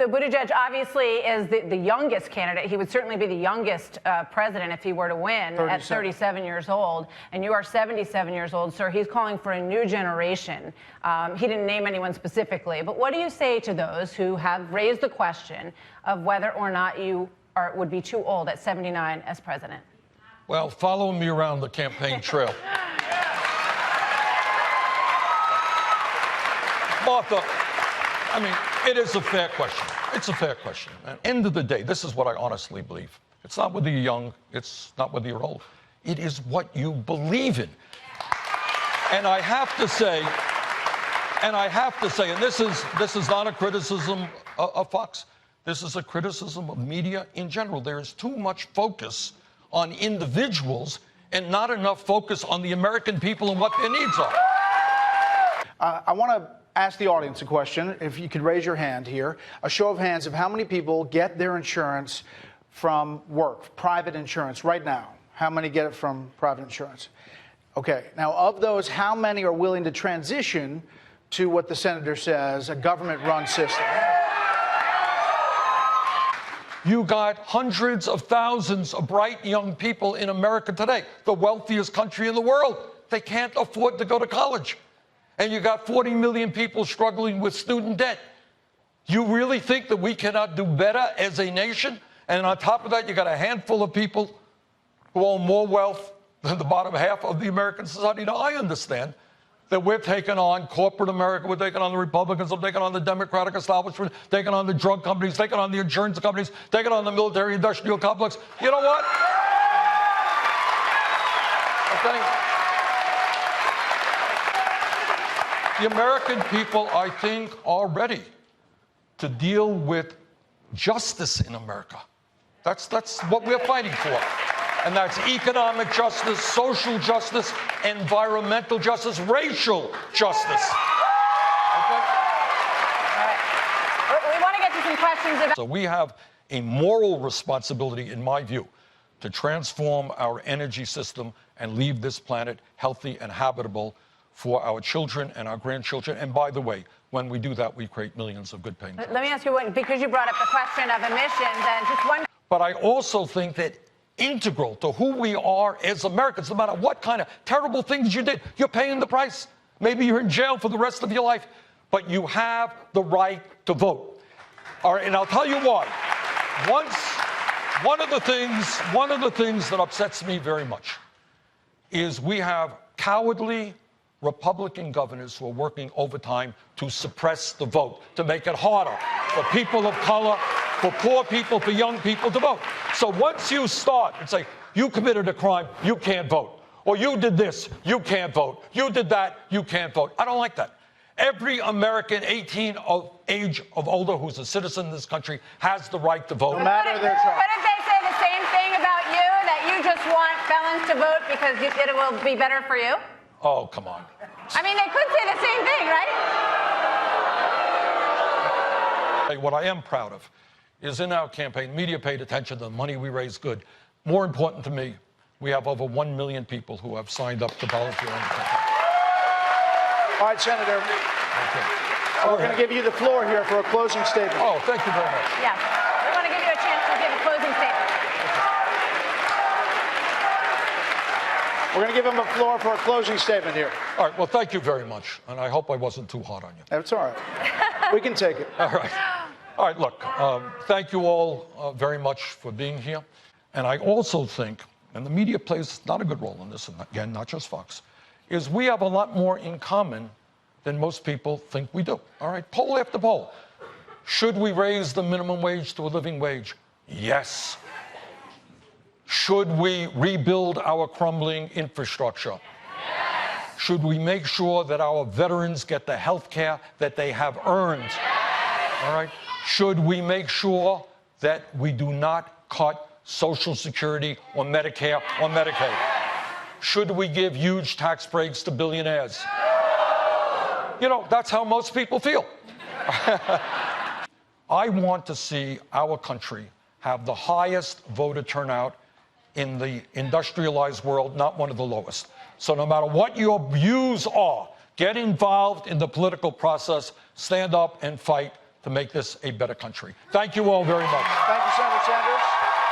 So Buttigieg obviously is the youngest candidate. He would certainly be the youngest president if he were to win at 37 years old. And you are 77 years old, sir. He's calling for a new generation. He didn't name anyone specifically. But what do you say to those who have raised the question of whether or not you would be too old at 79 as president? Well, follow me around the campaign trail. Martha, I mean, it is a fair question. It's a fair question. At the end of the day, this is what I honestly believe. It's not whether you're young, it's not whether you're old. It is what you believe in. And I have to say, and this is not a criticism of Fox. This is a criticism of media in general. There is too much focus on individuals and not enough focus on the American people and what their needs are. I want to ask the audience a question. If you could raise your hand here. A show of hands of how many people get their insurance from work, private insurance, right now. How many get it from private insurance? Okay. Now, of those, how many are willing to transition to what the senator says, a government-run system? You got hundreds of thousands of bright young people in America today, the wealthiest country in the world. They can't afford to go to college. And you got 40 million people struggling with student debt. You really think that we cannot do better as a nation? And on top of that, you got a handful of people who own more wealth than the bottom half of the American society. Now, I understand that we're taking on corporate America, we're taking on the Republicans, we're taking on the Democratic establishment, taking on the drug companies, taking on the insurance companies, taking on the military-industrial complex. You know what? Okay. The American people, I think, are ready to deal with justice in America. That's what we're fighting for. And that's economic justice, social justice, environmental justice, racial justice. Okay? We want to get to some questions about... So we have a moral responsibility, in my view, to transform our energy system and leave this planet healthy and habitable for our children and our grandchildren. And by the way, when we do that, we create millions of good paying jobs. Let me ask you one, because you brought up the question of emissions, and just one... But I also think that integral to who we are as Americans, no matter what kind of terrible things you did, you're paying the price. Maybe you're in jail for the rest of your life, but you have the right to vote. All right, and I'll tell you why. One of the things that upsets me very much is we have cowardly Republican governors who are working overtime to suppress the vote, to make it harder for people of color, for poor people, for young people to vote. So once you start and say, you committed a crime, you can't vote. Or you did this, you can't vote. You did that, you can't vote. I don't like that. Every American 18 of age of older who's a citizen in this country has the right to vote. No matter their tribe. Couldn't they say the same thing about you, that you just want felons to vote because it will be better for you? Oh, come on. I mean, they could say the same thing, right? What I am proud of is in our campaign, media paid attention to the money we raise good. More important to me, we have over 1 million people who have signed up to volunteer on the campaign. All right, Senator. Okay. We're going to give you the floor here for a closing statement. Oh, thank you very much. Yeah. We want to give you a chance to give a closing statement. We're going to give him a floor for a closing statement here. All right, well, thank you very much, and I hope I wasn't too hard on you. That's all right. We can take it. All right. All right, look, thank you all very much for being here. And I also think, and the media plays not a good role in this, and again, not just Fox, is we have a lot more in common than most people think we do. All right, poll after poll. Should we raise the minimum wage to a living wage? Yes. Should we rebuild our crumbling infrastructure? Yes. Should we make sure that our veterans get the health care that they have earned? Yes. All right. Should we make sure that we do not cut Social Security or Medicare or Medicaid? Should we give huge tax breaks to billionaires? You know, that's how most people feel. I want to see our country have the highest voter turnout in the industrialized world, not one of the lowest. So no matter what your views are, get involved in the political process, stand up and fight to make this a better country. Thank you all very much. Thank you, Senator Sanders.